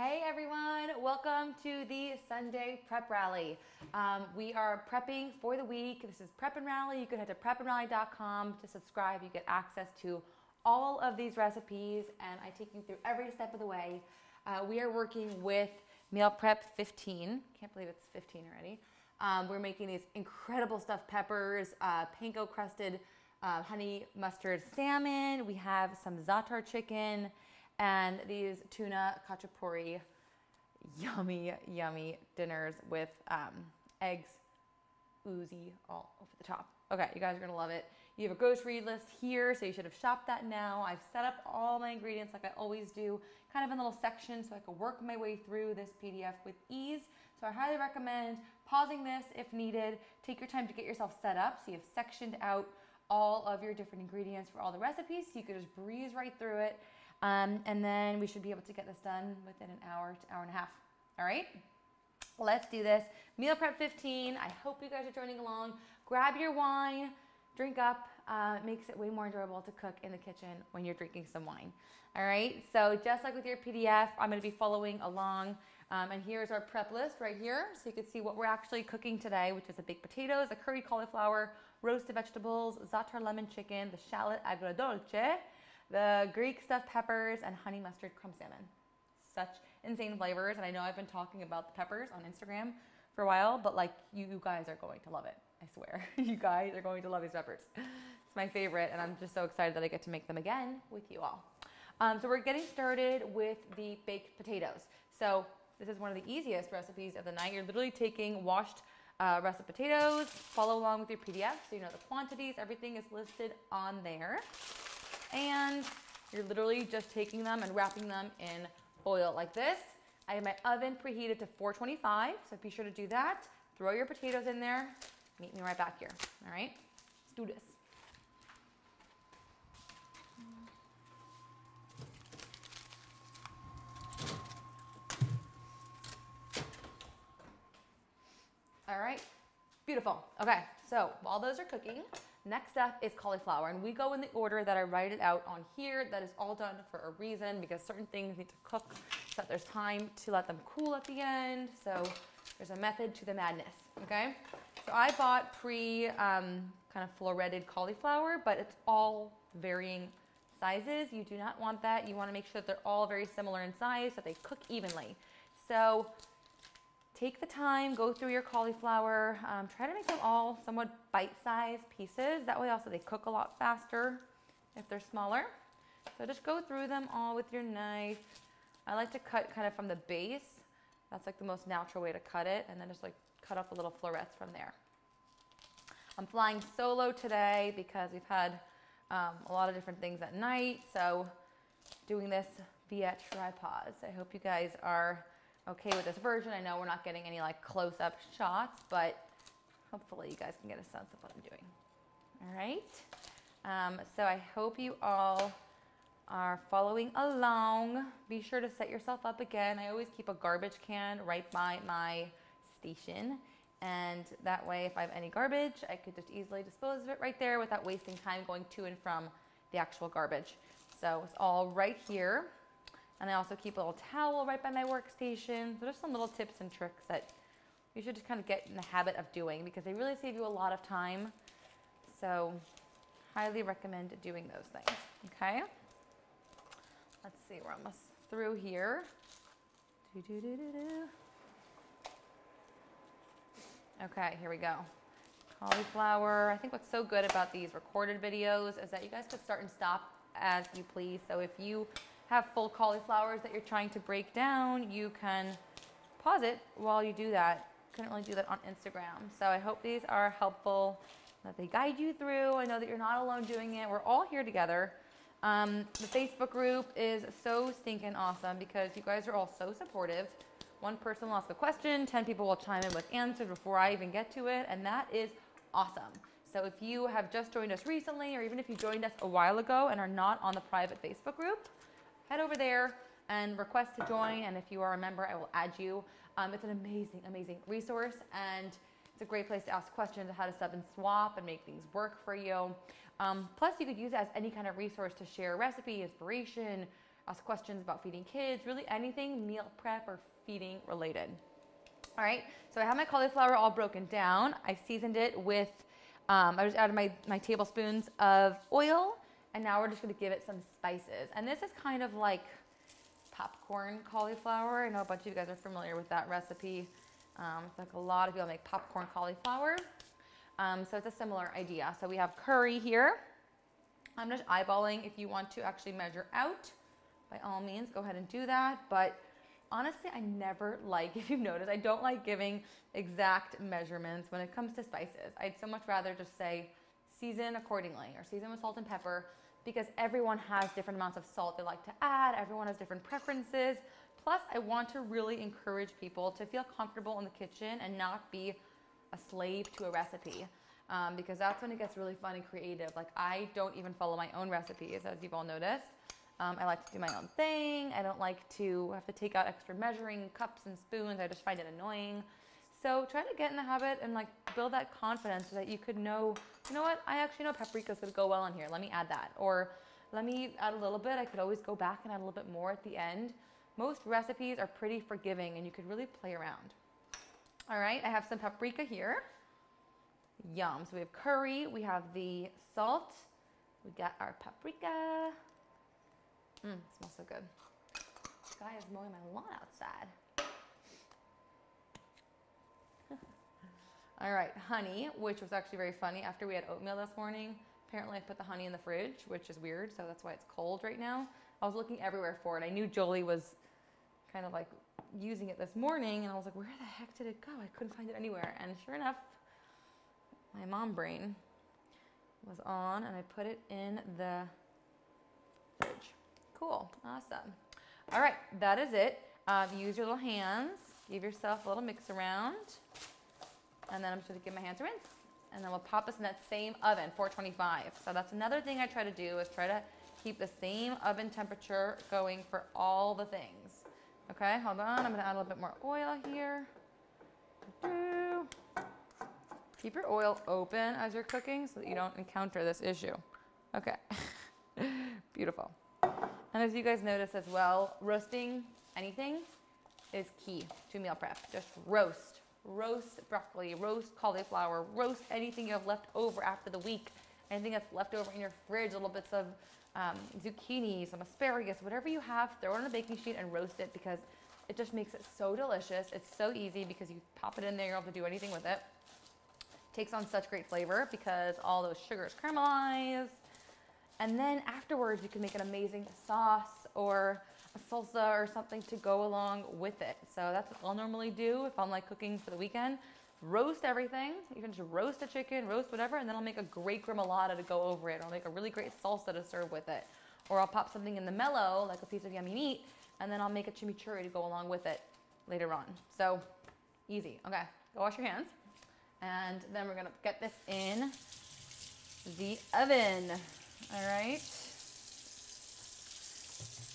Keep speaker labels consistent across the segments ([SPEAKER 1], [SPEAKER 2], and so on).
[SPEAKER 1] Hey everyone, welcome to the Sunday Prep Rally. We are prepping for the week. This is Prep and Rally. You can head to prepandrally.com to subscribe. You get access to all of these recipes and I take you through every step of the way. We are working with Meal Prep 15. Can't believe it's 15 already. We're making these incredible stuffed peppers, panko crusted honey mustard salmon. We have some Zaatar chicken and these tuna Khachapuri yummy, yummy dinners with eggs oozy all over the top. Okay, you guys are gonna love it. You have a grocery list here, so you should have shopped that now. I've set up all my ingredients like I always do, kind of in little sections so I can work my way through this PDF with ease. So I highly recommend pausing this if needed. Take your time to get yourself set up so you've sectioned out all of your different ingredients for all the recipes so you can just breeze right through it. And then we should be able to get this done within an hour to hour and a half. All right, let's do this. Meal Prep 15. I hope you guys are joining along. Grab your wine, drink up. It makes it way more enjoyable to cook in the kitchen when you're drinking some wine. All right, so just like with your PDF, I'm gonna be following along. And here's our prep list right here. So you can see what we're actually cooking today, which is the baked potatoes, the curried cauliflower, roasted vegetables, Zaatar Lemon-Chicken, the Shallot Agrodolce, the Greek stuffed peppers, and honey mustard crumb salmon. Such insane flavors. And I know I've been talking about the peppers on Instagram for a while, but like you guys are going to love it. I swear, you guys are going to love these peppers. It's my favorite, and I'm just so excited that I get to make them again with you all. So we're getting started with the baked potatoes. So this is one of the easiest recipes of the night. You're literally taking washed russet potatoes, follow along with your PDF so you know the quantities, everything is listed on there. And you're literally just taking them and wrapping them in foil like this. I have my oven preheated to 425, so be sure to do that. Throw your potatoes in there. Meet me right back here, all right? Let's do this. All right, beautiful. Okay, so while those are cooking, next up is cauliflower, and we go in the order that I write it out on here. That is all done for a reason because certain things need to cook so that there's time to let them cool at the end. So there's a method to the madness, okay? So I bought kind of floretted cauliflower, but it's all varying sizes. You do not want that. You want to make sure that they're all very similar in size so that they cook evenly. So take the time, go through your cauliflower, try to make them all somewhat bite-sized pieces. That way also they cook a lot faster if they're smaller. So just go through them all with your knife. I like to cut kind of from the base. That's like the most natural way to cut it, and then just like cut up the little florets from there. I'm flying solo today because we've had a lot of different things at night, so doing this via tripods. I hope you guys are okay with this version. I know we're not getting any like close-up shots, but hopefully you guys can get a sense of what I'm doing. All right. So I hope you all are following along. Be sure to set yourself up again. I always keep a garbage can right by my station. And that way, if I have any garbage, I could just easily dispose of it right there without wasting time going to and from the actual garbage. So it's all right here. And I also keep a little towel right by my workstation. So there's some little tips and tricks that you should just kind of get in the habit of doing because they really save you a lot of time. So highly recommend doing those things, okay? Let's see, we're almost through here. Okay, here we go. Cauliflower. I think what's so good about these recorded videos is that you guys could start and stop as you please. So if you have full cauliflowers that you're trying to break down, you can pause it while you do that. Couldn't really do that on Instagram. So I hope these are helpful, that they guide you through. I know that you're not alone doing it. We're all here together. The Facebook group is so stinking awesome because you guys are all so supportive. One person will ask a question, 10 people will chime in with answers before I even get to it, and that is awesome. So if you have just joined us recently, or even if you joined us a while ago and are not on the private Facebook group, head over there and request to join. And if you are a member, I will add you. It's an amazing, amazing resource. And it's a great place to ask questions on how to sub and swap and make things work for you. Plus, you could use it as any kind of resource to share recipe, inspiration, ask questions about feeding kids, really anything meal prep or feeding related. All right, so I have my cauliflower all broken down. I seasoned it with, I just added my tablespoons of oil, and now we're just gonna give it some spices. And this is kind of like popcorn cauliflower. I know a bunch of you guys are familiar with that recipe. It's like a lot of people make popcorn cauliflower. So it's a similar idea. So we have curry here. I'm just eyeballing. If you want to actually measure out, by all means, go ahead and do that. But honestly, I never like, if you've noticed, I don't like giving exact measurements when it comes to spices. I'd so much rather just say season accordingly or season with salt and pepper, because everyone has different amounts of salt they like to add. Everyone has different preferences. Plus, I want to really encourage people to feel comfortable in the kitchen and not be a slave to a recipe, because that's when it gets really fun and creative. Like, I don't even follow my own recipes, as you've all noticed. I like to do my own thing. I don't like to have to take out extra measuring cups and spoons. I just find it annoying. So try to get in the habit and like build that confidence so that you could know, you know what, I actually know paprika is gonna go well in here. Let me add that. Or let me add a little bit. I could always go back and add a little bit more at the end. Most recipes are pretty forgiving and you could really play around. All right, I have some paprika here. Yum. So we have curry, we have the salt, we got our paprika. It smells so good. This guy is mowing my lawn outside. All right, honey, which was actually very funny. After we had oatmeal this morning, apparently I put the honey in the fridge, which is weird, so that's why it's cold right now. I was looking everywhere for it. I knew Jolie was kind of like using it this morning, and I was like, where the heck did it go? I couldn't find it anywhere. And sure enough, my mom brain was on, and I put it in the fridge. Cool, awesome. All right, that is it. Use your little hands. Give yourself a little mix around. And then I'm just gonna give my hands a rinse. And then we'll pop this in that same oven, 425. So that's another thing I try to do, is try to keep the same oven temperature going for all the things. Okay, hold on, I'm gonna add a little bit more oil here. Keep your oil open as you're cooking so that you don't encounter this issue. Okay, beautiful. And as you guys notice as well, roasting anything is key to meal prep. Just roast broccoli, roast cauliflower, roast anything you have left over after the week, anything that's left over in your fridge, little bits of zucchini, some asparagus, whatever you have, throw it on a baking sheet and roast it, because it just makes it so delicious. It's so easy because you pop it in there, you don't have to do anything with it. Takes on such great flavor because all those sugars caramelize. And then afterwards, you can make an amazing sauce or a salsa or something to go along with it. So that's what I'll normally do if I'm like cooking for the weekend. Roast everything. You can just roast a chicken, roast whatever, and then I'll make a great gremolata to go over it. I'll make a really great salsa to serve with it. Or I'll pop something in the mellow, like a piece of yummy meat, and then I'll make a chimichurri to go along with it later on. So easy. Okay, go wash your hands. And then we're gonna get this in the oven. All right.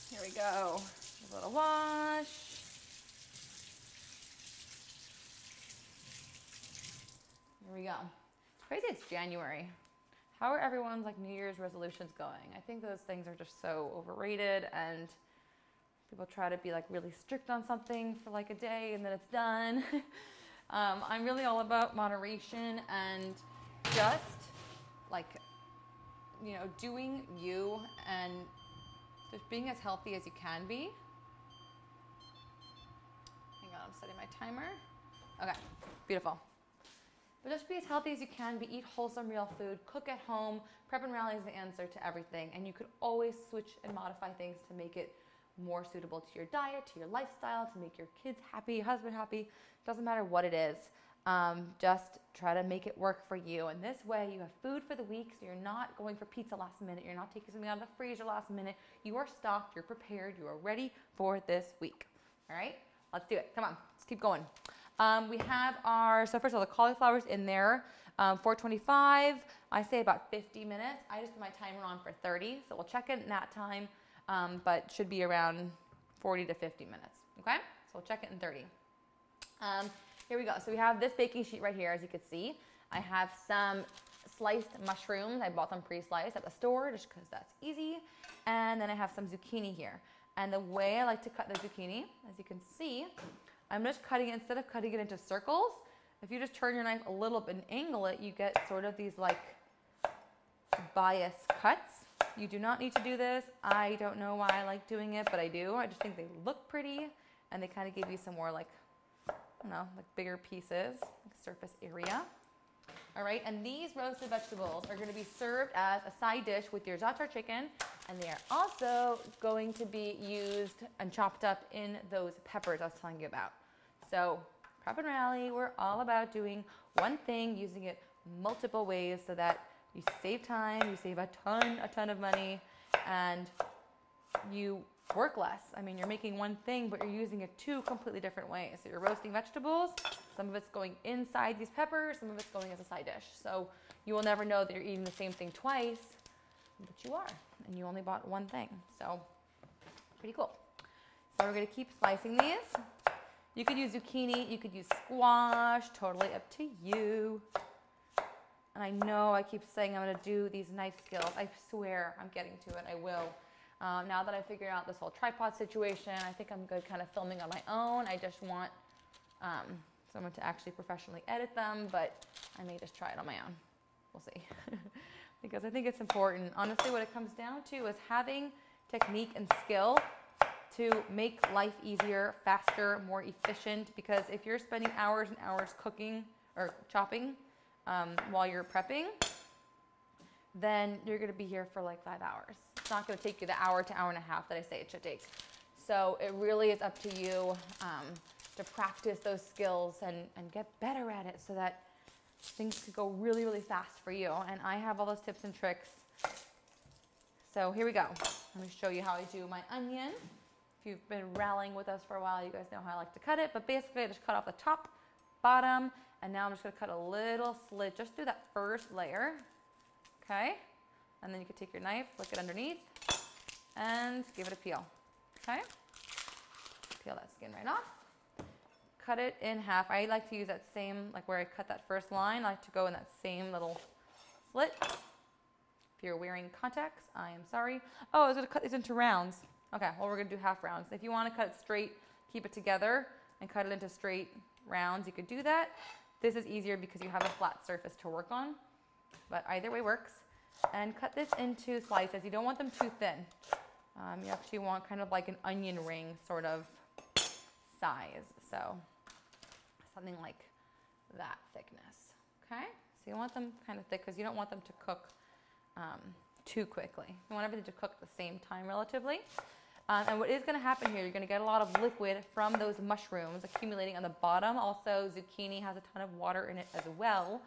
[SPEAKER 1] Here we go. A little wash. Here we go. It's crazy it's January. How are everyone's like New Year's resolutions going? I think those things are just so overrated, and people try to be like really strict on something for like a day and then it's done. I'm really all about moderation and just like, you know, doing you and just being as healthy as you can be. Hang on, I'm setting my timer. Okay, beautiful. But just be as healthy as you can, eat wholesome, real food, cook at home. Prep and Rally is the answer to everything. And you could always switch and modify things to make it more suitable to your diet, to your lifestyle, to make your kids happy, husband happy. Doesn't matter what it is. Just try to make it work for you. And this way you have food for the week, so you're not going for pizza last minute. You're not taking something out of the freezer last minute. You are stocked, you're prepared, you are ready for this week. All right, let's do it. Come on, let's keep going. We have our, so first of all, the cauliflower's in there, 425. I say about 50 minutes. I just put my timer on for 30, so we'll check it in that time, but should be around 40 to 50 minutes, okay? So we'll check it in 30. Here we go. So we have this baking sheet right here, as you can see. I have some sliced mushrooms. I bought them pre-sliced at the store just because that's easy. And then I have some zucchini here. And the way I like to cut the zucchini, as you can see, I'm just cutting it, instead of cutting it into circles, if you just turn your knife a little bit and angle it, you get sort of these like bias cuts. You do not need to do this. I don't know why I like doing it, but I do. I just think they look pretty and they kind of give you some more like, I don't know, like bigger pieces, like surface area. All right, and these roasted vegetables are going to be served as a side dish with your Zaatar chicken, and they are also going to be used and chopped up in those peppers I was telling you about. So Prep and Rally, we're all about doing one thing, using it multiple ways so that you save time, you save a ton of money, and you work less. I mean, you're making one thing, but you're using it two completely different ways. So you're roasting vegetables, some of it's going inside these peppers, some of it's going as a side dish. So you will never know that you're eating the same thing twice, but you are, and you only bought one thing. So pretty cool. So we're gonna keep slicing these. You could use zucchini, you could use squash, totally up to you. And I know I keep saying I'm gonna do these knife skills. I swear I'm getting to it, I will. Now that I figured out this whole tripod situation, I think I'm good kind of filming on my own. I just want someone to actually professionally edit them, but I may just try it on my own. We'll see. Because I think it's important. Honestly, what it comes down to is having technique and skill to make life easier, faster, more efficient. Because if you're spending hours and hours cooking or chopping while you're prepping, then you're gonna be here for like 5 hours. It's not gonna take you the hour to hour and a half that I say it should take. So it really is up to you to practice those skills and get better at it so that things could go really, really fast for you. And I have all those tips and tricks. So here we go. Let me show you how I do my onion. If you've been rallying with us for a while, you guys know how I like to cut it. But basically I just cut off the top, bottom, and now I'm just gonna cut a little slit just through that first layer. Okay? And then you can take your knife, look it underneath, and give it a peel. Okay? Peel that skin right off. Cut it in half. I like to use that same, like where I cut that first line, I like to go in that same little slit. If you're wearing contacts, I am sorry. Oh, I was gonna cut these into rounds. Okay, well we're gonna do half rounds. If you wanna cut it straight, keep it together, and cut it into straight rounds, you could do that. This is easier because you have a flat surface to work on, but either way works. And cut this into slices. You don't want them too thin. You actually want kind of like an onion ring sort of size. So something like that thickness, okay? So you want them kind of thick because you don't want them to cook too quickly. You want everything to cook at the same time relatively. And what is gonna happen here, you're gonna get a lot of liquid from those mushrooms accumulating on the bottom. Also, zucchini has a ton of water in it as well.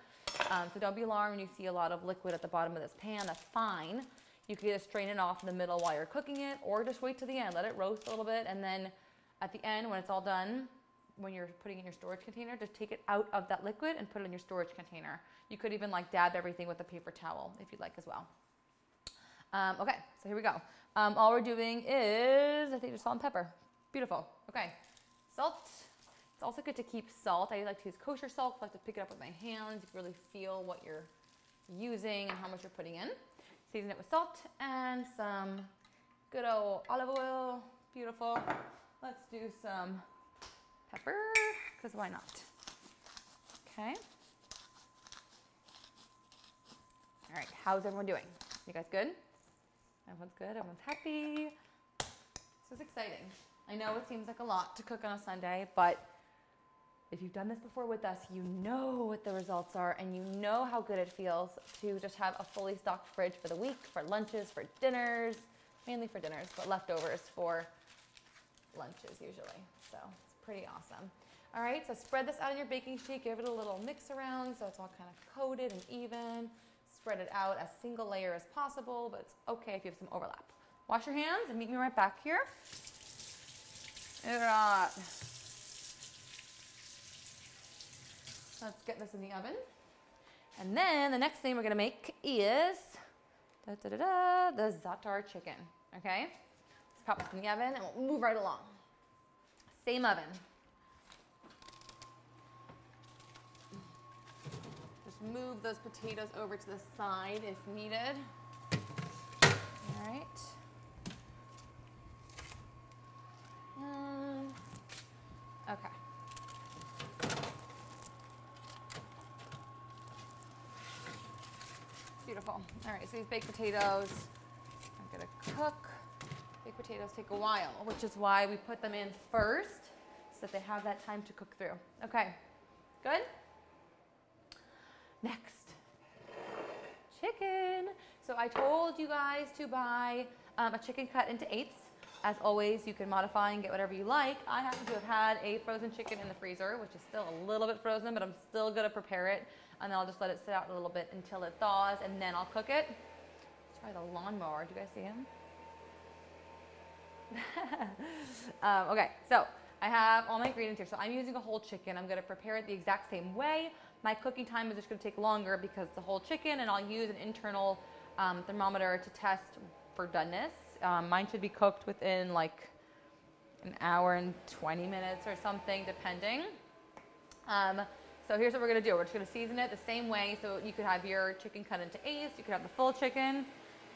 [SPEAKER 1] So don't be alarmed when you see a lot of liquid at the bottom of this pan, that's fine. You can either strain it off in the middle while you're cooking it, or just wait to the end, let it roast a little bit, and then at the end, when it's all done, when you're putting it in your storage container, just take it out of that liquid and put it in your storage container. You could even like dab everything with a paper towel if you'd like as well. Okay, so here we go. All we're doing is, I think, just salt and pepper. Beautiful. Okay, salt. It's also good to keep salt. I like to use kosher salt. I like to pick it up with my hands. You can really feel what you're using and how much you're putting in. Season it with salt and some good old olive oil. Beautiful. Let's do some pepper, because why not? Okay. All right, how's everyone doing? You guys good? Everyone's good, everyone's happy. This is exciting. I know it seems like a lot to cook on a Sunday, but if you've done this before with us, you know what the results are, and you know how good it feels to just have a fully stocked fridge for the week, for lunches, for dinners, mainly for dinners, but leftovers for lunches usually. So it's pretty awesome. All right, so spread this out on your baking sheet, give it a little mix around so it's all kind of coated and even. Spread it out as single layer as possible, but it's okay if you have some overlap. Wash your hands and meet me right back here. Let's get this in the oven. And then the next thing we're gonna make is the Zaatar chicken, okay? Let's pop this in the oven and we'll move right along. Same oven. Just move those potatoes over to the side if needed. All right. beautiful. All right, so these baked potatoes are gonna cook. Baked potatoes take a while, which is why we put them in first, so that they have that time to cook through. Okay, good? Next, chicken. So I told you guys to buy a chicken cut into eighths. As always, you can modify and get whatever you like. I happen to have had a frozen chicken in the freezer, which is still a little bit frozen, but I'm still gonna prepare it. And then I'll just let it sit out a little bit until it thaws, and then I'll cook it. Let's try the lawnmower. Do you guys see him? Okay, so I have all my ingredients here. So I'm using a whole chicken. I'm gonna prepare it the exact same way. My cooking time is just gonna take longer because it's a whole chicken, and I'll use an internal thermometer to test for doneness. Mine should be cooked within like an hour and 20 minutes or something, depending. So here's what we're gonna do. We're just gonna season it the same way. So you could have your chicken cut into eighths. You could have the full chicken.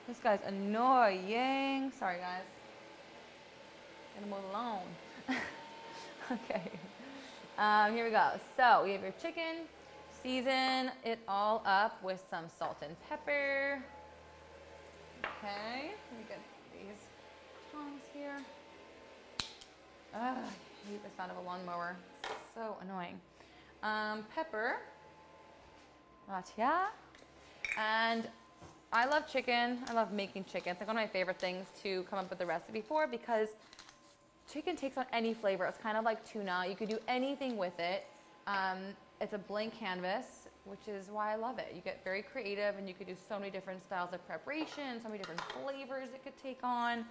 [SPEAKER 1] This guy's annoying. Sorry, guys. Gonna move along. Okay. Here we go. So we have your chicken. Season it all up with some salt and pepper. Okay. Let me get these tongs here. I hate the sound of a lawnmower. So annoying. Pepper. Ratia. And I love chicken. I love making chicken. It's like one of my favorite things to come up with a recipe for, because chicken takes on any flavor. It's kind of like tuna. You could do anything with it. It's a blank canvas, which is why I love it. You get very creative, and you could do so many different styles of preparation, so many different flavors it could take on.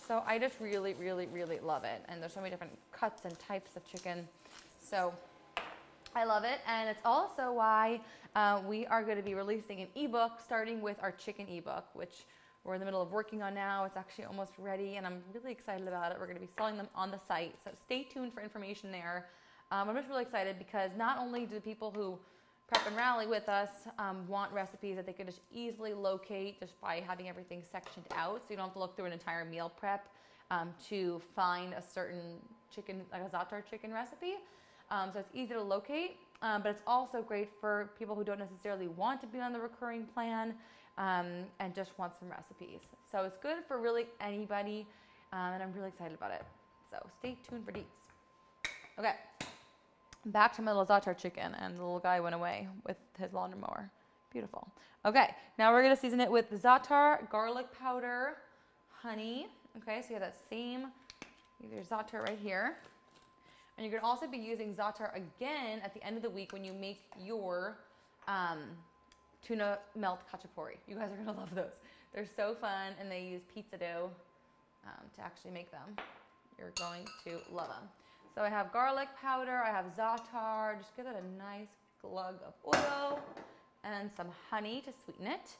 [SPEAKER 1] So I just really, really, really love it. And there's so many different cuts and types of chicken. So I love it. And it's also why we are going to be releasing an ebook, starting with our chicken ebook, which we're in the middle of working on now. It's actually almost ready, and I'm really excited about it. We're going to be selling them on the site, so stay tuned for information there. I'm just really excited because not only do the people who prep and rally with us want recipes that they can just easily locate just by having everything sectioned out, so you don't have to look through an entire meal prep to find a certain chicken, like a Zaatar chicken recipe. So it's easy to locate, but it's also great for people who don't necessarily want to be on the recurring plan and just want some recipes. So it's good for really anybody, and I'm really excited about it. So stay tuned for deets. Okay, back to my little Zaatar chicken, and the little guy went away with his lawnmower. Beautiful. Okay, now we're gonna season it with Zaatar garlic powder, honey. Okay, so you have that same, either Zaatar right here. And you're gonna also be using Zaatar again at the end of the week when you make your tuna melt khachapuri. You guys are gonna love those. They're so fun, and they use pizza dough to actually make them. You're going to love them. So I have garlic powder, I have Zaatar. Just give it a nice glug of oil and some honey to sweeten it.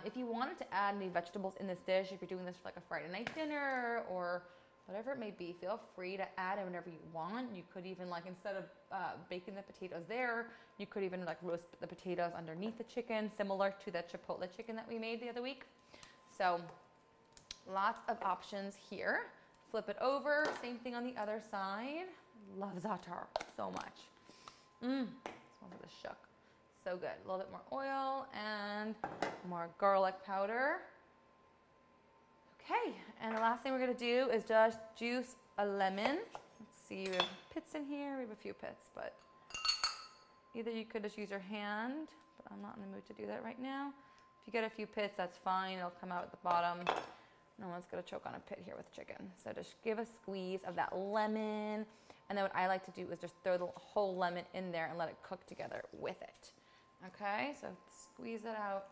[SPEAKER 1] If you wanted to add any vegetables in this dish, if you're doing this for like a Friday night dinner or whatever it may be, feel free to add it whenever you want. You could even, like, instead of baking the potatoes there, you could even like roast the potatoes underneath the chicken, similar to that chipotle chicken that we made the other week. So lots of options here. Flip it over, same thing on the other side. Love Zaatar so much. Smells like a shook. So good. A little bit more oil and more garlic powder. Okay, and the last thing we're gonna do is just juice a lemon. Let's see, we have pits in here. We have a few pits, but either you could just use your hand, but I'm not in the mood to do that right now. If you get a few pits, that's fine. It'll come out at the bottom. No one's gonna choke on a pit here with chicken. So just give a squeeze of that lemon. And then what I like to do is just throw the whole lemon in there and let it cook together with it. Okay, so squeeze it out.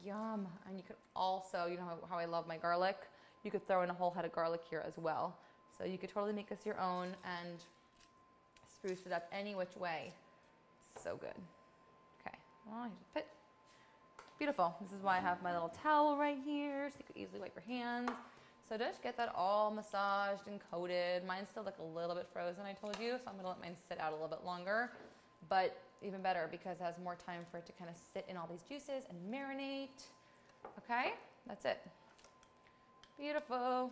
[SPEAKER 1] Yum. And you could also, you know how I love my garlic? You could throw in a whole head of garlic here as well. So you could totally make this your own and spruce it up any which way. It's so good. Okay, well, here's a pit. Beautiful. This is why I have my little towel right here, so you could easily wipe your hands. So just get that all massaged and coated. Mine's still like a little bit frozen, I told you, so I'm gonna let mine sit out a little bit longer. But even better because it has more time for it to kind of sit in all these juices and marinate. Okay, that's it. Beautiful.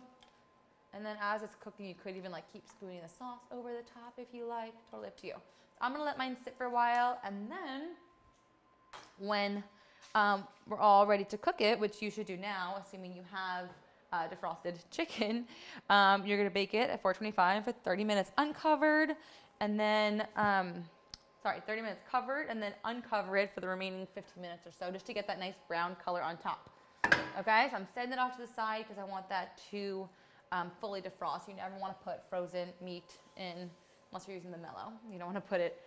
[SPEAKER 1] And then as it's cooking, you could even like keep spooning the sauce over the top if you like. Totally up to you. So I'm gonna let mine sit for a while, and then when we're all ready to cook it, which you should do now, assuming you have defrosted chicken. You're gonna bake it at 425 for 30 minutes uncovered, and then, 30 minutes covered, and then uncover it for the remaining 15 minutes or so, just to get that nice brown color on top. Okay, so I'm setting it off to the side because I want that to fully defrost. You never want to put frozen meat in, unless you're using the mellow. You don't want to put it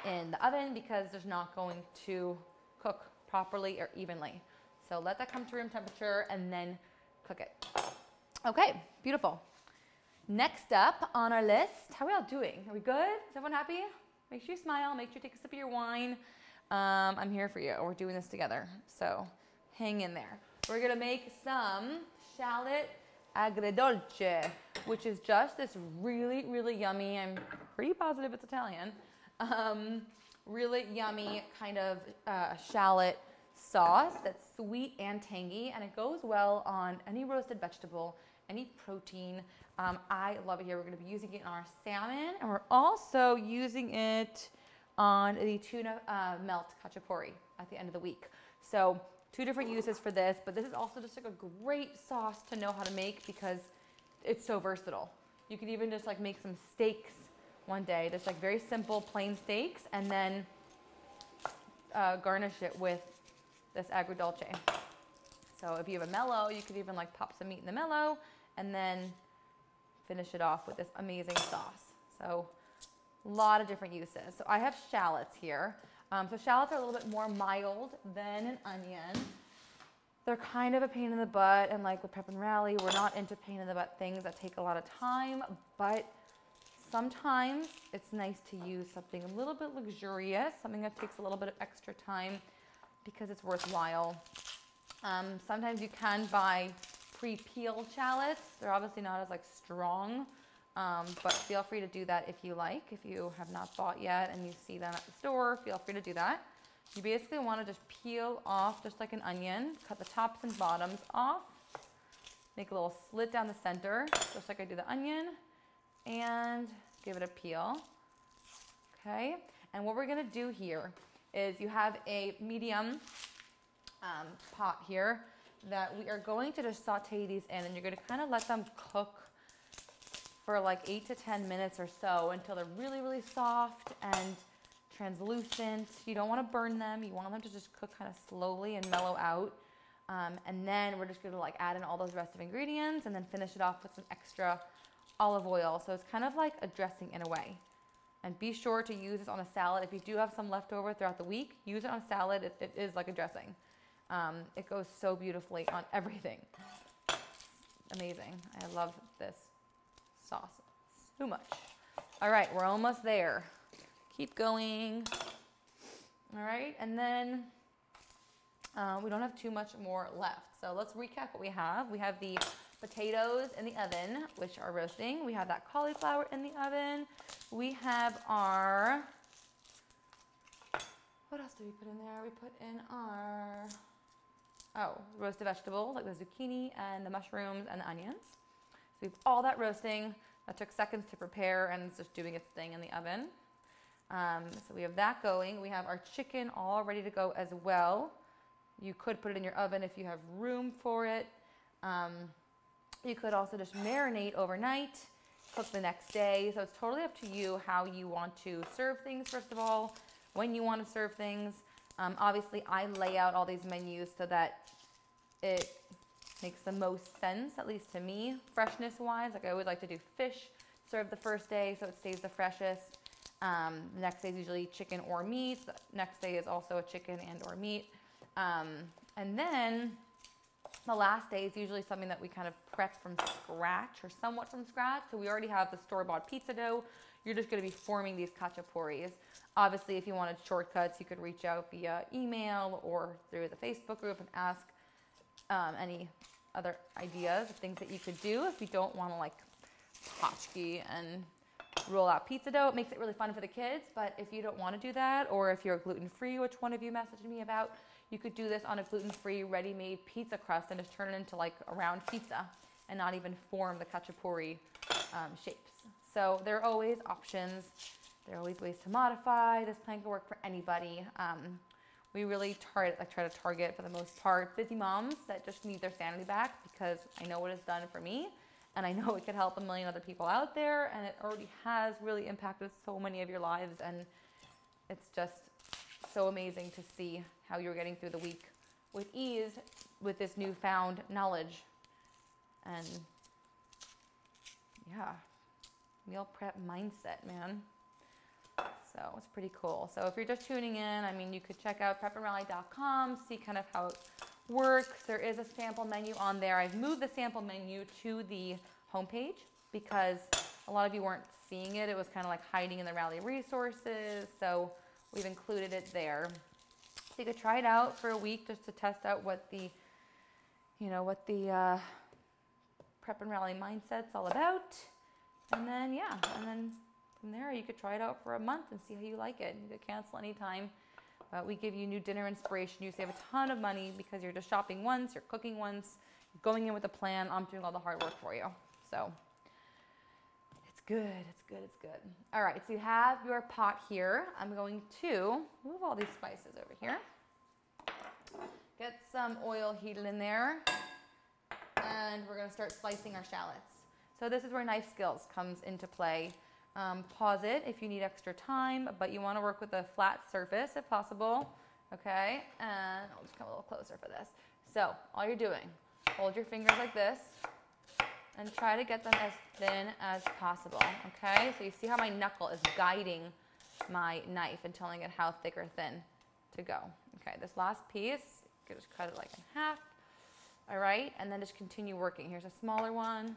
[SPEAKER 1] in the oven because there's not going to cook properly or evenly. So let that come to room temperature and then cook it. Okay, beautiful. Next up on our list, how are we all doing? Are we good? Is everyone happy? Make sure you smile, make sure you take a sip of your wine. I'm here for you. We're doing this together, so hang in there. We're gonna make some Shallot Agrodolce, which is just this really, really yummy, I'm pretty positive it's Italian, really yummy kind of shallot sauce that's sweet and tangy, and it goes well on any roasted vegetable, any protein. I love it here. We're going to be using it on our salmon, and we're also using it on the tuna melt khachapuri at the end of the week. So 2 different uses for this, but this is also just like a great sauce to know how to make because it's so versatile. You could even just like make some steaks one day, just like very simple plain steaks, and then garnish it with this agrodolce. So if you have a mellow, you could even like pop some meat in the mellow and then finish it off with this amazing sauce. So a lot of different uses. So I have shallots here. So shallots are a little bit more mild than an onion. They're kind of a pain in the butt, and like with Prep and Rally, we're not into pain in the butt things that take a lot of time, but sometimes it's nice to use something a little bit luxurious, something that takes a little bit of extra time because it's worthwhile. Sometimes you can buy pre-peeled shallots. They're obviously not as like strong, but feel free to do that if you like. If you have not bought yet and you see them at the store, feel free to do that. You basically want to just peel off just like an onion, cut the tops and bottoms off, make a little slit down the center, just like I do the onion, and give it a peel. Okay, and what we're gonna do here is you have a medium pot here that we are going to just saute these in, and you're gonna kind of let them cook for like 8 to 10 minutes or so until they're really, really soft and translucent. You don't want to burn them. You want them to just cook kind of slowly and mellow out. And then we're just gonna like add in all those rest of ingredients and then finish it off with some extra olive oil. So it's kind of like a dressing in a way. And be sure to use this on a salad. If you do have some left over throughout the week, use it on a salad. It is like a dressing. It goes so beautifully on everything. Amazing. I love this sauce so much. All right, we're almost there. Keep going. All right, and then we don't have too much more left. So let's recap what we have. We have the potatoes in the oven, which are roasting. We have that cauliflower in the oven. We have our, what else did we put in there? We put in our, roasted vegetables, like the zucchini and the mushrooms and the onions. So we have all that roasting. That took seconds to prepare, and it's just doing its thing in the oven. So we have that going. We have our chicken all ready to go as well. You could put it in your oven if you have room for it. You could also just marinate overnight, cook the next day. So it's totally up to you how you want to serve things, first of all, when you want to serve things. Obviously, I lay out all these menus so that it makes the most sense, at least to me, freshness-wise. Like I always like to do fish served the first day so it stays the freshest. The next day is usually chicken or meat. The next day is also a chicken and or meat. And then the last day is usually something that we kind of prep from scratch or somewhat from scratch. So we already have the store-bought pizza dough. You're just going to be forming these khachapuris. Obviously, if you wanted shortcuts, you could reach out via email or through the Facebook group and ask any other ideas of things that you could do if you don't want to like tchotchke and roll out pizza dough. It makes it really fun for the kids, but if you don't want to do that, or if you're gluten-free, which one of you messaged me about, you could do this on a gluten-free ready-made pizza crust and just turn it into like a round pizza and not even form the khachapuri shapes. So there are always options. There are always ways to modify. This plan can work for anybody. we really try to target, for the most part, busy moms that just need their sanity back, because I know what it's done for me, and I know it could help a million other people out there, and it already has really impacted so many of your lives, and it's just so amazing to see how you're getting through the week with ease with this newfound knowledge. And yeah, meal prep mindset, man. So it's pretty cool. So if you're just tuning in, I mean, you could check out prepandrally.com, see kind of how it works. There is a sample menu on there. I've moved the sample menu to the homepage because a lot of you weren't seeing it. It was kind of like hiding in the Rally resources. So we've included it there. So you could try it out for a week just to test out what the, Prep and Rally mindset's all about. And then, yeah, and then from there, you could try it out for a month and see how you like it. You could cancel anytime. But we give you new dinner inspiration. You save a ton of money because you're just shopping once, you're cooking once, you're going in with a plan. I'm doing all the hard work for you. So it's good, it's good, it's good. All right, so you have your pot here. I'm going to move all these spices over here. Get some oil heated in there. And we're gonna start slicing our shallots. So this is where knife skills comes into play. Pause it if you need extra time, but you want to work with a flat surface if possible. Okay, and I'll just come a little closer for this. So all you're doing, hold your fingers like this and try to get them as thin as possible. Okay, so you see how my knuckle is guiding my knife and telling it how thick or thin to go. Okay, this last piece, you can just cut it like in half. All right, and then just continue working. Here's a smaller one.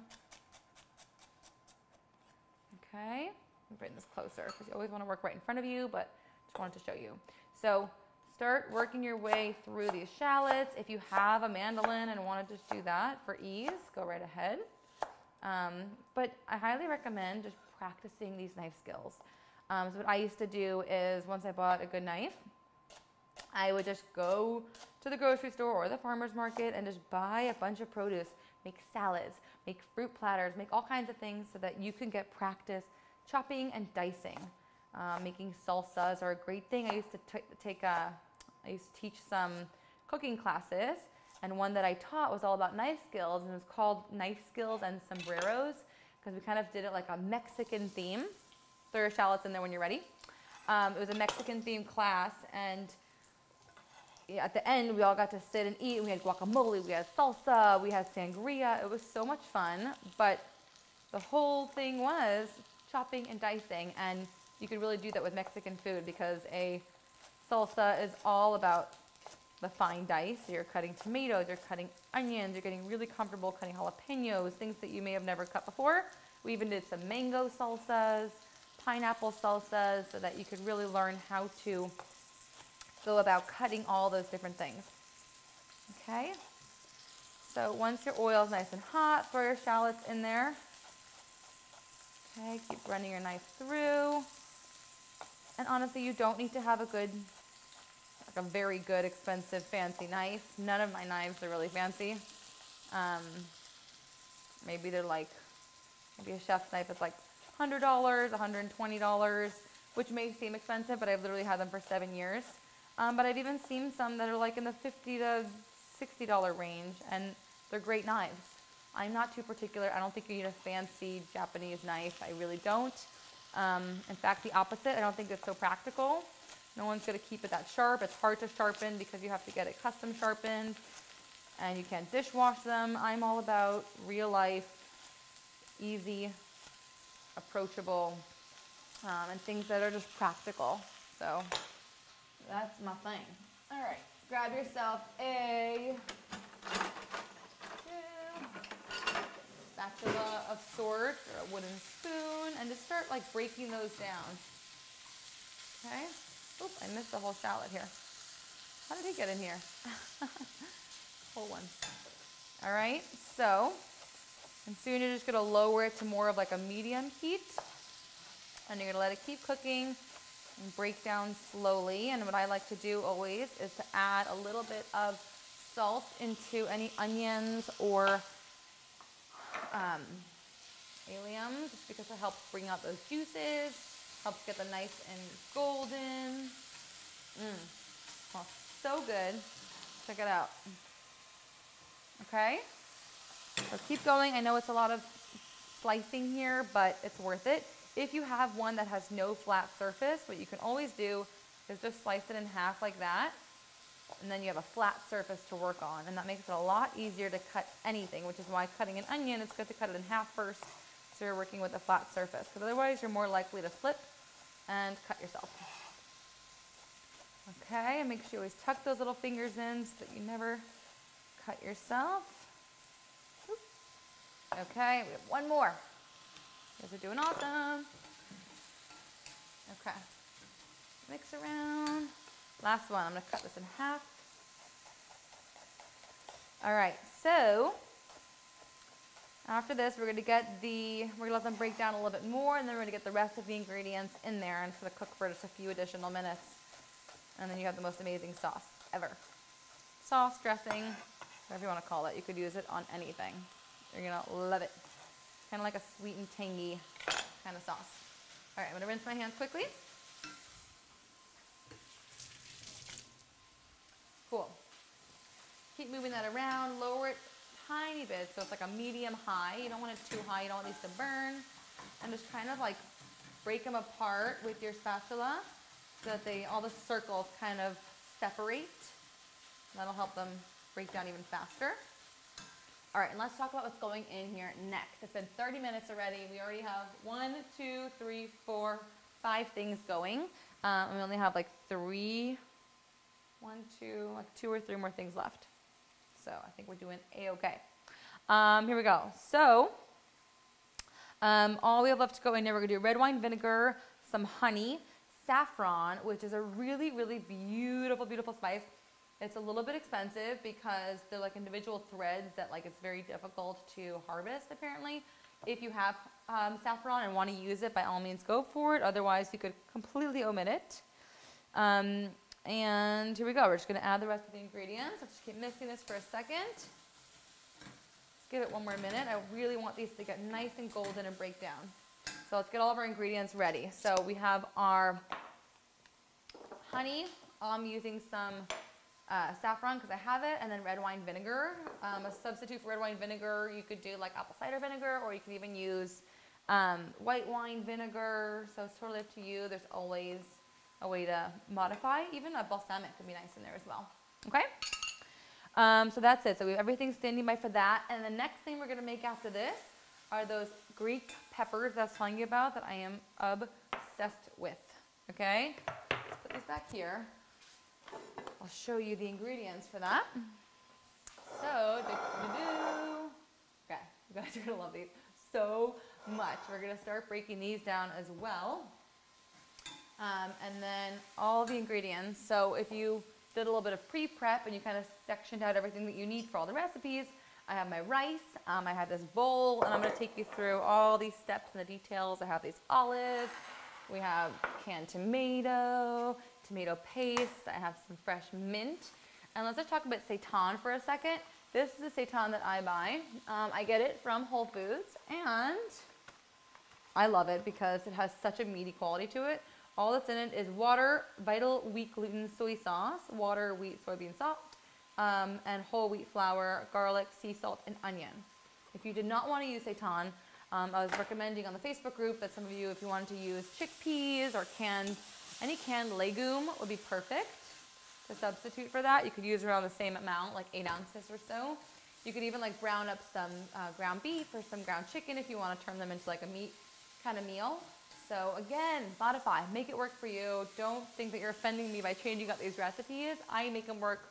[SPEAKER 1] Okay, bring this closer because you always want to work right in front of you, but just wanted to show you. So start working your way through these shallots. If you have a mandolin and want to just do that for ease, go right ahead. But I highly recommend just practicing these knife skills. So what I used to do is once I bought a good knife, I would just go to the grocery store or the farmer's market and just buy a bunch of produce, make salads, make fruit platters, make all kinds of things so that you can get practice chopping and dicing. Making salsas are a great thing. I used to teach some cooking classes, and one that I taught was all about knife skills, and it was called Knife Skills and Sombreros, because we kind of did it like a Mexican theme. Throw your shallots in there when you're ready. It was a Mexican themed class, and at the end, we all got to sit and eat. We had guacamole, we had salsa, we had sangria. It was so much fun, but the whole thing was chopping and dicing, and you could really do that with Mexican food because a salsa is all about the fine dice. So you're cutting tomatoes, you're cutting onions, you're getting really comfortable cutting jalapenos, things that you may have never cut before. We even did some mango salsas, pineapple salsas, so that you could really learn how to go about cutting all those different things. Okay, so once your oil is nice and hot, throw your shallots in there. Okay, keep running your knife through. And honestly, you don't need to have a very good, expensive, fancy knife. None of my knives are really fancy. Maybe they're like, maybe a chef's knife is like $100, $120, which may seem expensive, but I've literally had them for 7 years. But I've even seen some that are like in the $50 to $60 range, and they're great knives. I'm not too particular. I don't think you need a fancy Japanese knife. I really don't. In fact, the opposite. I don't think it's so practical. No one's going to keep it that sharp. It's hard to sharpen because you have to get it custom sharpened, and you can't dishwash them. I'm all about real life, easy, approachable, and things that are just practical. So that's my thing. All right, grab yourself a spatula of sorts or a wooden spoon and just start like breaking those down. Okay. Oops, I missed the whole shallot here. How did he get in here? Whole one. All right, so, and soon you're just gonna lower it to more of like a medium heat, and you're gonna let it keep cooking and break down slowly. And what I like to do always is to add a little bit of salt into any onions or allium, just because it helps bring out those juices, helps get them nice and golden. so good. Check it out. Okay, so keep going. I know it's a lot of slicing here, but it's worth it. If you have one that has no flat surface, what you can always do is just slice it in half like that, and then you have a flat surface to work on, and that makes it a lot easier to cut anything, which is why cutting an onion, it's good to cut it in half first so you're working with a flat surface, because otherwise you're more likely to slip and cut yourself. Okay, and make sure you always tuck those little fingers in so that you never cut yourself. Okay, we have one more. You guys are doing awesome. Okay, mix around. Last one, I'm gonna cut this in half. All right, so after this, we're gonna let them break down a little bit more, and then we're gonna get the rest of the ingredients in there, and it's gonna cook for just a few additional minutes. And then you have the most amazing sauce ever. Sauce, dressing, whatever you wanna call it. You could use it on anything. You're gonna love it. Kind of like a sweet and tangy kind of sauce. All right, I'm gonna rinse my hands quickly. Cool. Keep moving that around, lower it tiny bit so it's like a medium high. You don't want it too high, you don't want these to burn. And just kind of like break them apart with your spatula so that all the circles kind of separate. That'll help them break down even faster. All right, and let's talk about what's going in here next. It's been 30 minutes already. We already have 1, 2, 3, 4, 5 things going. And we only have like 2 or 3 more things left. So I think we're doing A-okay. Here we go. So all we have left to go in there, we're gonna do red wine vinegar, some honey, saffron, which is a really, really beautiful, beautiful spice. It's a little bit expensive because they're like individual threads that like it's very difficult to harvest apparently. If you have saffron and want to use it, by all means go for it. Otherwise you could completely omit it. And here we go. We're just going to add the rest of the ingredients. Let's just keep mixing this for a second. Let's give it one more minute. I really want these to get nice and golden and break down. So let's get all of our ingredients ready. So we have our honey. I'm using some saffron because I have it, and then red wine vinegar. A substitute for red wine vinegar, you could do like apple cider vinegar, or you could even use white wine vinegar. So it's totally up to you. There's always a way to modify. Even a balsamic could be nice in there as well. Okay? So that's it. So we have everything standing by for that. And the next thing we're going to make after this are those Greek peppers that I was telling you about that I am obsessed with. Okay? Let's put these back here. I'll show you the ingredients for that. So, okay, you guys are going to love these so much. We're going to start breaking these down as well. And then all the ingredients. So if you did a little bit of pre-prep and you kind of sectioned out everything that you need for all the recipes, I have my rice, I have this bowl, and I'm going to take you through all these steps and the details. I have these olives, we have canned tomato paste, I have some fresh mint. And let's just talk about seitan for a second. This is the seitan that I buy. I get it from Whole Foods, and I love it because it has such a meaty quality to it. All that's in it is water, vital wheat gluten soy sauce, water, wheat, soybean salt, and whole wheat flour, garlic, sea salt, and onion. If you did not want to use seitan, I was recommending on the Facebook group that some of you, if you wanted to use chickpeas or any canned legume would be perfect to substitute for that. You could use around the same amount, like 8 ounces or so. You could even like brown up some ground beef or some ground chicken if you want to turn them into like a meat kind of meal. So again, modify, make it work for you. Don't think that you're offending me by changing up these recipes. I make them work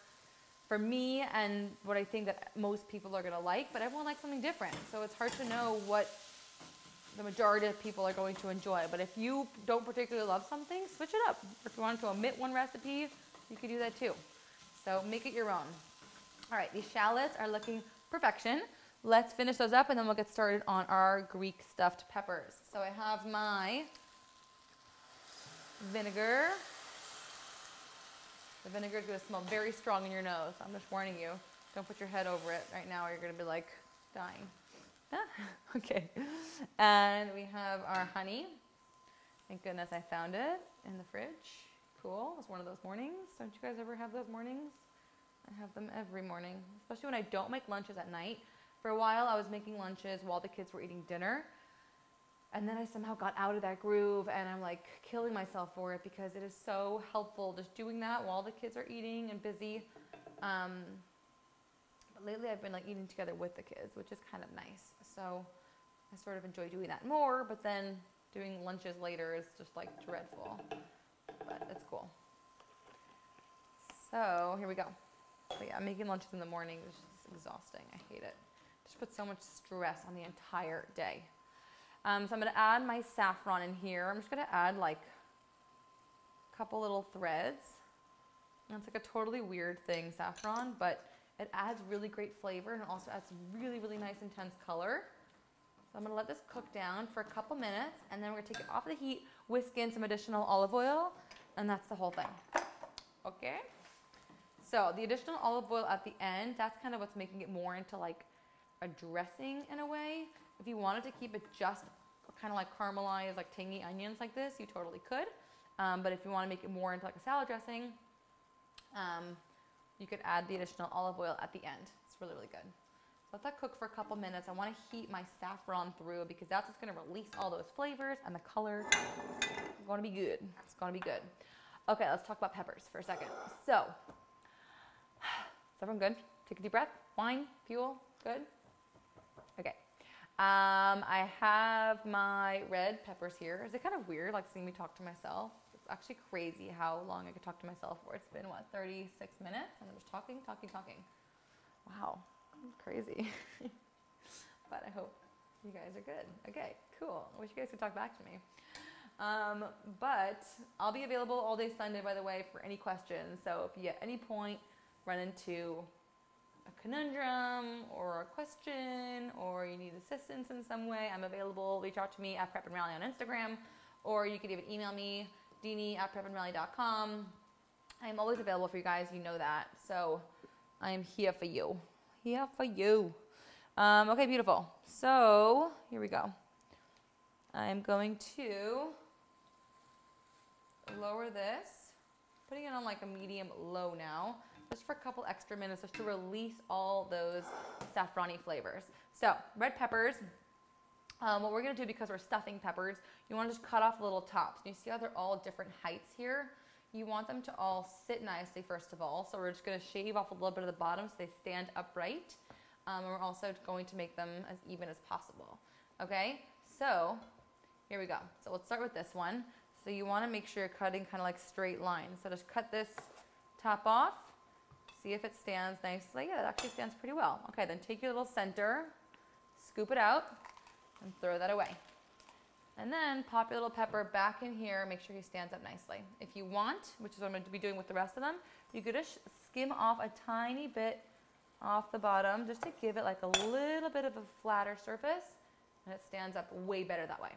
[SPEAKER 1] for me and what I think that most people are gonna like, but everyone likes something different. So it's hard to know what the majority of people are going to enjoy. But if you don't particularly love something, switch it up. If you wanted to omit one recipe, you could do that too. So make it your own. All right, these shallots are looking perfection. Let's finish those up and then we'll get started on our Greek stuffed peppers. So I have my vinegar. The vinegar is going to smell very strong in your nose. I'm just warning you. Don't put your head over it right now or you're going to be like dying. Okay. And we have our honey. Thank goodness I found it in the fridge. cool. It's one of those mornings. Don't you guys ever have those mornings? I have them every morning, especially when I don't make lunches at night. For a while, I was making lunches while the kids were eating dinner. And then I somehow got out of that groove, and I'm like killing myself for it because it is so helpful just doing that while the kids are eating and busy. But lately I've been like eating together with the kids, which is kind of nice. So I sort of enjoy doing that more, but then doing lunches later is just like dreadful, but it's cool. So here we go. So yeah, making lunches in the morning is just exhausting. I hate it. Just puts so much stress on the entire day. So I'm going to add my saffron in here. I'm just going to add like a couple little threads. And it's like a totally weird thing, saffron, but it adds really great flavor and it also adds really, really nice intense color. So I'm going to let this cook down for a couple minutes, and then we're going to take it off the heat, whisk in some additional olive oil, and that's the whole thing. Okay? So the additional olive oil at the end, that's kind of what's making it more into like a dressing in a way. If you wanted to keep it just kind of like caramelized, like tangy onions like this, you totally could. But if you want to make it more into like a salad dressing, you could add the additional olive oil at the end. It's really, really good. Let that cook for a couple minutes. I want to heat my saffron through because that's what's going to release all those flavors, and the color is going to be good. It's going to be good. Okay, let's talk about peppers for a second. So, is everyone good? Take a deep breath. Wine, fuel, good? Okay. I have my red peppers here. Is it kind of weird, like seeing me talk to myself? It's actually crazy how long I could talk to myself for. It's been, what, 36 minutes? And I'm just talking. Wow. Crazy. But I hope you guys are good. Okay, cool. I wish you guys could talk back to me. But I'll be available all day Sunday, by the way, for any questions. So if you at any point run into a conundrum or a question, or you need assistance in some way, I'm available. Reach out to me at Prep and Rally on Instagram, or you could even email me, deanie@prepandrally.com. I'm always available for you guys. You know that. So I am here for you. Here for you. Okay, beautiful. So here we go. I'm going to lower this, putting it on like a medium low now, just for a couple extra minutes, just to release all those saffrony flavors. So red peppers, what we're gonna do, because we're stuffing peppers, you wanna just cut off little tops. You see how they're all different heights here? You want them to all sit nicely, first of all. So we're just gonna shave off a little bit of the bottom so they stand upright. And we're also going to make them as even as possible. Okay, so here we go. So let's start with this one. So you wanna make sure you're cutting kind of like straight lines. So just cut this top off. See if it stands nicely. Yeah, it actually stands pretty well. Okay, then take your little center, scoop it out, and throw that away. And then pop your little pepper back in here. Make sure he stands up nicely. If you want, which is what I'm going to be doing with the rest of them, you could just skim off a tiny bit off the bottom just to give it like a little bit of a flatter surface, and it stands up way better that way.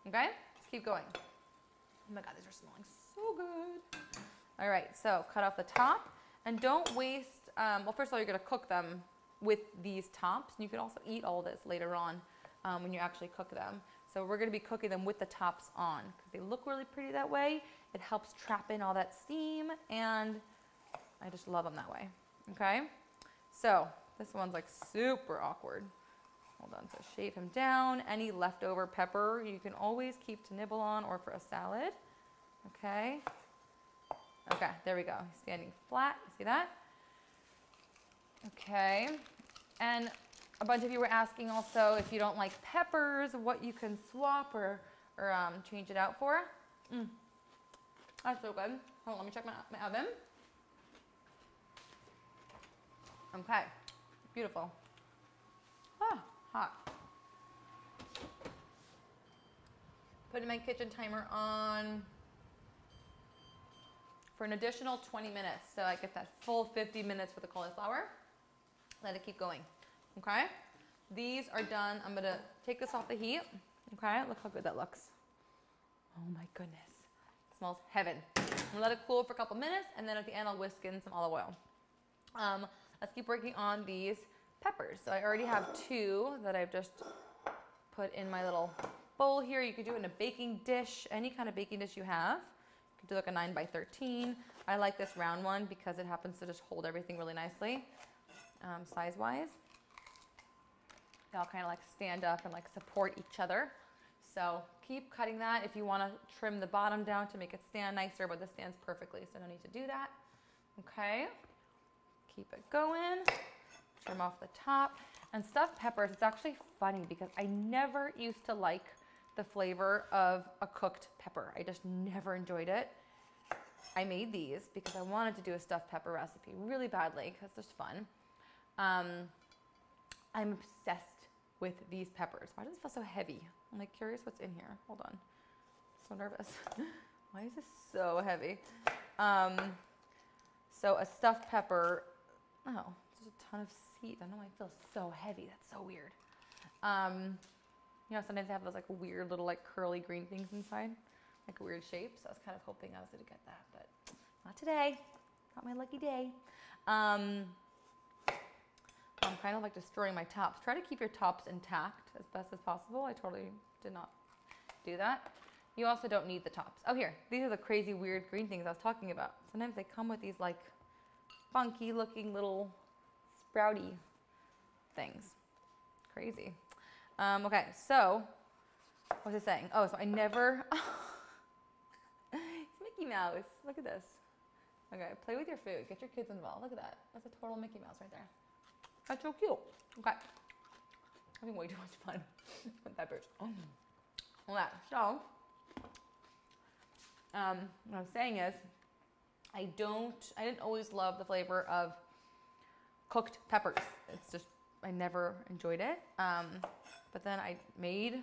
[SPEAKER 1] Okay, let's keep going. Oh my God, these are smelling so good. All right, so cut off the top, and don't waste, well, first of all, you're going to cook them with these tops, and you can also eat all this later on when you actually cook them. So we're going to be cooking them with the tops on because they look really pretty that way. It helps trap in all that steam, and I just love them that way. Okay, so this one's like super awkward. Hold on, so shave him down. Any leftover pepper you can always keep to nibble on or for a salad. Okay, okay, there we go. He's standing flat, you see that? Okay, and a bunch of you were asking also if you don't like peppers, what you can swap or change it out for. That's so good. Hold on, let me check my oven. Okay, beautiful. Ah, hot. Putting my kitchen timer on for an additional 20 minutes. So I get that full 50 minutes for the cauliflower. Let it keep going. Okay, these are done. I'm gonna take this off the heat. Okay, look how good that looks. Oh my goodness, it smells heaven. I'm gonna let it cool for a couple minutes, and then at the end I'll whisk in some olive oil. Let's keep working on these peppers. So I already have 2 that I've just put in my little bowl here. You could do it in a baking dish, any kind of baking dish you have. could do like a 9 by 13. I like this round one because it happens to just hold everything really nicely, size-wise. They all kind of like stand up and like support each other. So keep cutting that. If you want to trim the bottom down to make it stand nicer, but this stands perfectly, so no need to do that. Okay, keep it going. Trim off the top. And stuffed peppers, it's actually funny because I never used to like the flavor of a cooked pepper. I just never enjoyed it. I made these because I wanted to do a stuffed pepper recipe really badly because they're fun. I'm obsessed with these peppers. Why does it feel so heavy? I'm like curious what's in here. Hold on. I'm so nervous. Why is this so heavy? So a stuffed pepper, oh, there's a ton of seeds. I don't know why it feels so heavy. That's so weird. You know, sometimes they have those like weird little like curly green things inside, like weird shapes. I was kind of hoping I was going to get that, but not today. Not my lucky day. I'm kind of like destroying my tops. Try to keep your tops intact as best as possible. I totally did not do that. You also don't need the tops. Oh, here. These are the crazy weird green things I was talking about. Sometimes they come with these like funky looking little sprouty things. Crazy. Okay, so what was I saying? Oh, so I never, it's Mickey Mouse. Look at this. Okay, play with your food. Get your kids involved. Look at that. That's a total Mickey Mouse right there. That's so cute. Okay. Having way too much fun with peppers. Okay, so what I was saying is I didn't always love the flavor of cooked peppers. It's just, I never enjoyed it. But then I made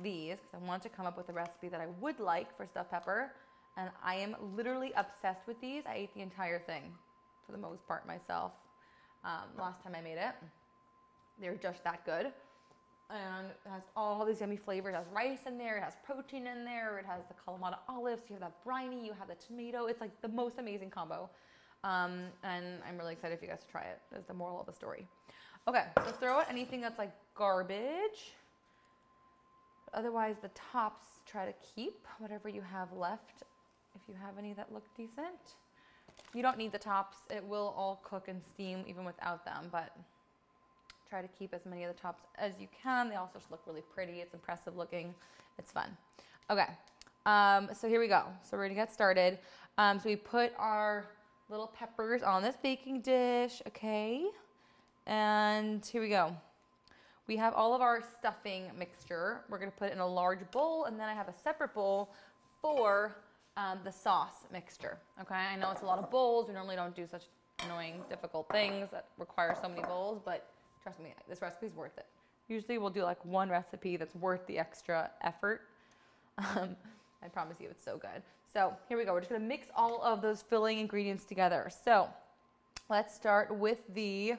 [SPEAKER 1] these because I wanted to come up with a recipe that I would like for stuffed pepper. And I am literally obsessed with these. I ate the entire thing for the most part myself. Last time I made it. They're just that good. And it has all these yummy flavors. It has rice in there. It has protein in there. It has the Kalamata olives. You have that briny. You have the tomato. It's like the most amazing combo. And I'm really excited for you guys to try it. That's the moral of the story. Okay, so throw out anything that's like garbage. Otherwise, the tops, try to keep whatever you have left. If you have any that look decent. You don't need the tops. It will all cook and steam even without them, but try to keep as many of the tops as you can. They also just look really pretty. It's impressive looking. It's fun. Okay, so here we go. So we're gonna get started. So we put our little peppers on this baking dish, okay? And here we go. We have all of our stuffing mixture. We're gonna put it in a large bowl, and then I have a separate bowl for the sauce mixture, okay? I know it's a lot of bowls. We normally don't do such annoying, difficult things that require so many bowls, but trust me, this recipe is worth it. Usually we'll do like one recipe that's worth the extra effort. I promise you it's so good. So here we go. We're just gonna mix all of those filling ingredients together. So let's start with the,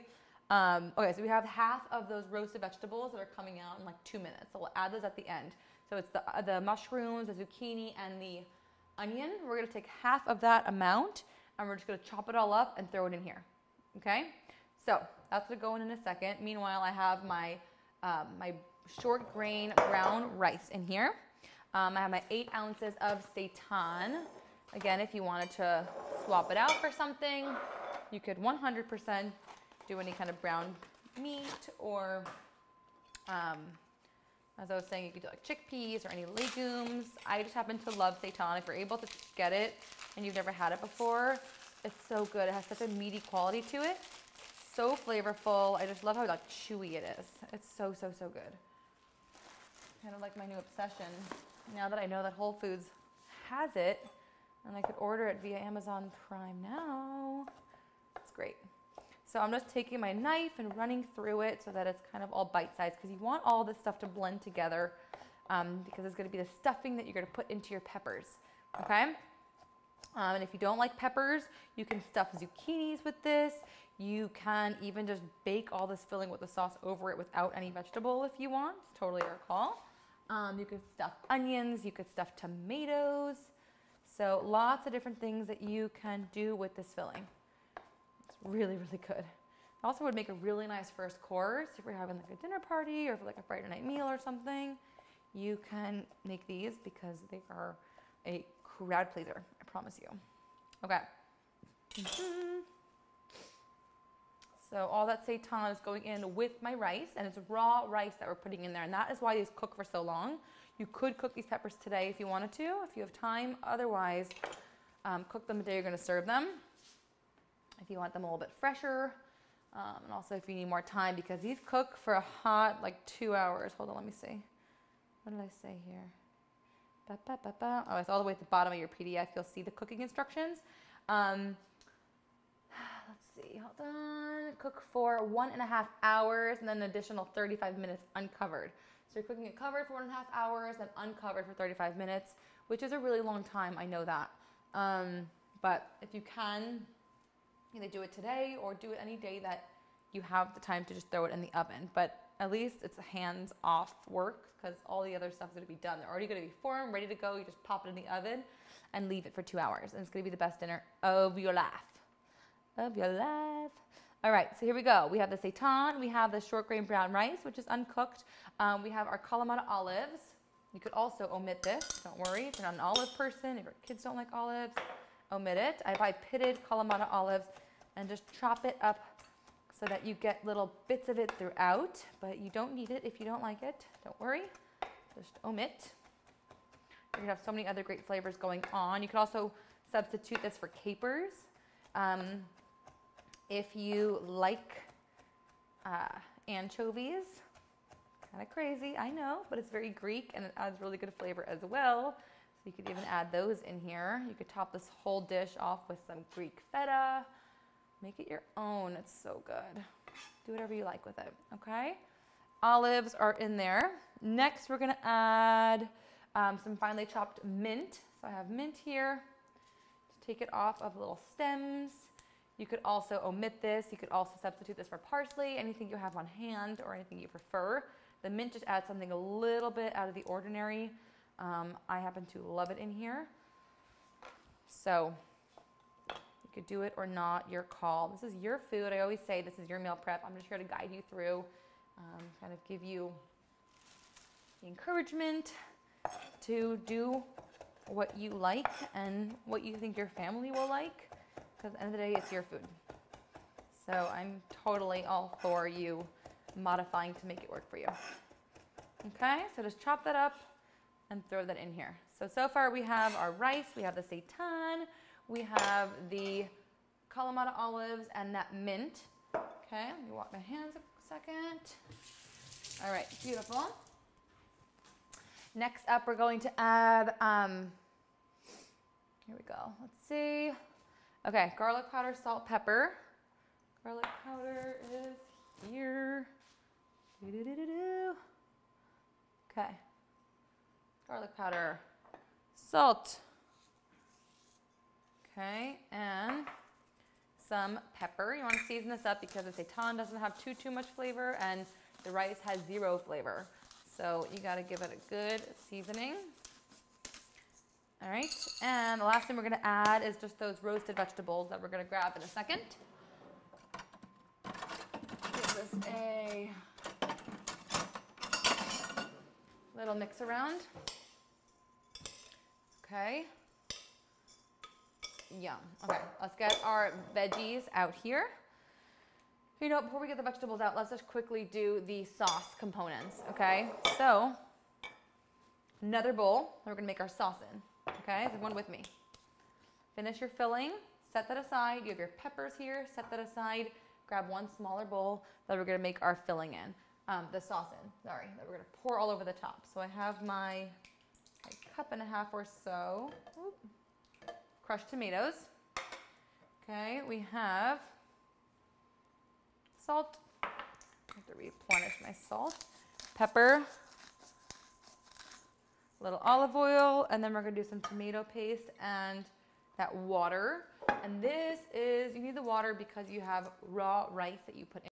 [SPEAKER 1] okay, so we have half of those roasted vegetables that are coming out in like 2 minutes. So we'll add those at the end. So it's the mushrooms, the zucchini, and the onion. We're gonna take half of that amount and we're just gonna chop it all up and throw it in here, okay? So that's gonna go in a second. Meanwhile, I have my, my short grain brown rice in here. I have my 8 ounces of seitan. Again, if you wanted to swap it out for something, you could 100% do any kind of brown meat or, as I was saying, you could do like chickpeas or any legumes. I just happen to love seitan. If you're able to get it and you've never had it before, it's so good. It has such a meaty quality to it. So flavorful. I just love how like chewy it is. It's so, so, so good. Kind of like my new obsession. Now that I know that Whole Foods has it, and I could order it via Amazon Prime now. It's great. So I'm just taking my knife and running through it so that it's kind of all bite-sized because you want all this stuff to blend together because it's going to be the stuffing that you're going to put into your peppers, okay? And if you don't like peppers, you can stuff zucchinis with this. You can even just bake all this filling with the sauce over it without any vegetable if you want. It's totally your call. You could stuff onions. You could stuff tomatoes. So lots of different things that you can do with this filling. It's really, really good. It also would make a really nice first course if you're having like a dinner party or for like a Friday night meal or something. You can make these because they are a crowd pleaser, I promise you. Okay. So all that seitan is going in with my rice, and it's raw rice that we're putting in there, and that is why these cook for so long. You could cook these peppers today if you wanted to, if you have time. Otherwise, cook them the day you're going to serve them. If you want them a little bit fresher, and also if you need more time, because these cook for a hot like 2 hours. Hold on, let me see. What did I say here? Oh, it's all the way at the bottom of your PDF. You'll see the cooking instructions. Let's see, hold on. Cook for 1.5 hours and then an additional 35 minutes uncovered. So you're cooking it covered for 1.5 hours and uncovered for 35 minutes, which is a really long time, I know that. But if you can, either do it today or do it any day that you have the time to just throw it in the oven. But at least it's a hands-off work, because all the other stuff's going to be done. They're already going to be formed, ready to go. You just pop it in the oven and leave it for 2 hours. And it's going to be the best dinner of your life. Of your life. All right, so here we go. We have the seitan. We have the short grain brown rice, which is uncooked. We have our Kalamata olives. You could also omit this. Don't worry. If you're not an olive person, if your kids don't like olives, omit it. I buy pitted Kalamata olives and just chop it up so that you get little bits of it throughout, but you don't need it if you don't like it. Don't worry, just omit. You're gonna have so many other great flavors going on. You can also substitute this for capers. If you like anchovies, kind of crazy, I know, but it's very Greek and it adds really good flavor as well. So you could even add those in here. You could top this whole dish off with some Greek feta. Make it your own. It's so good. Do whatever you like with it, okay? Olives are in there. Next, we're going to add some finely chopped mint. So I have mint here. Just take it off of little stems. You could also omit this. You could also substitute this for parsley, anything you have on hand or anything you prefer. The mint just adds something a little bit out of the ordinary. I happen to love it in here. So you could do it or not, your call. This is your food. I always say this is your meal prep. I'm just here to guide you through, kind of give you the encouragement to do what you like and what you think your family will like, because at the end of the day, it's your food. So I'm totally all for you modifying to make it work for you. Okay, so just chop that up and throw that in here. So far we have our rice, we have the seitan, we have the Kalamata olives and that mint. Okay, let me wash my hands a second. All right, beautiful. Next up, we're going to add, here we go, let's see. Okay, garlic powder, salt, pepper. Garlic powder is here. Okay, garlic powder, salt. Okay, and some pepper. You want to season this up because the seitan doesn't have too much flavor and the rice has 0 flavor. So you got to give it a good seasoning. All right, and the last thing we're going to add is just those roasted vegetables that we're going to grab in a second. Give this a little mix around. Okay. Yum. Okay, let's get our veggies out here. You know, before we get the vegetables out, let's just quickly do the sauce components, okay? So, another bowl that we're gonna make our sauce in, okay? So one with me. Finish your filling, set that aside. You have your peppers here, set that aside. Grab one smaller bowl that we're gonna make our filling in, the sauce in, sorry, that we're gonna pour all over the top. So I have my 1.5 cups or so. Oop. Crushed tomatoes. Okay, we have salt. I have to replenish my salt. Pepper. A little olive oil, and then we're gonna do some tomato paste and that water. And this is, you need the water because you have raw rice that you put in.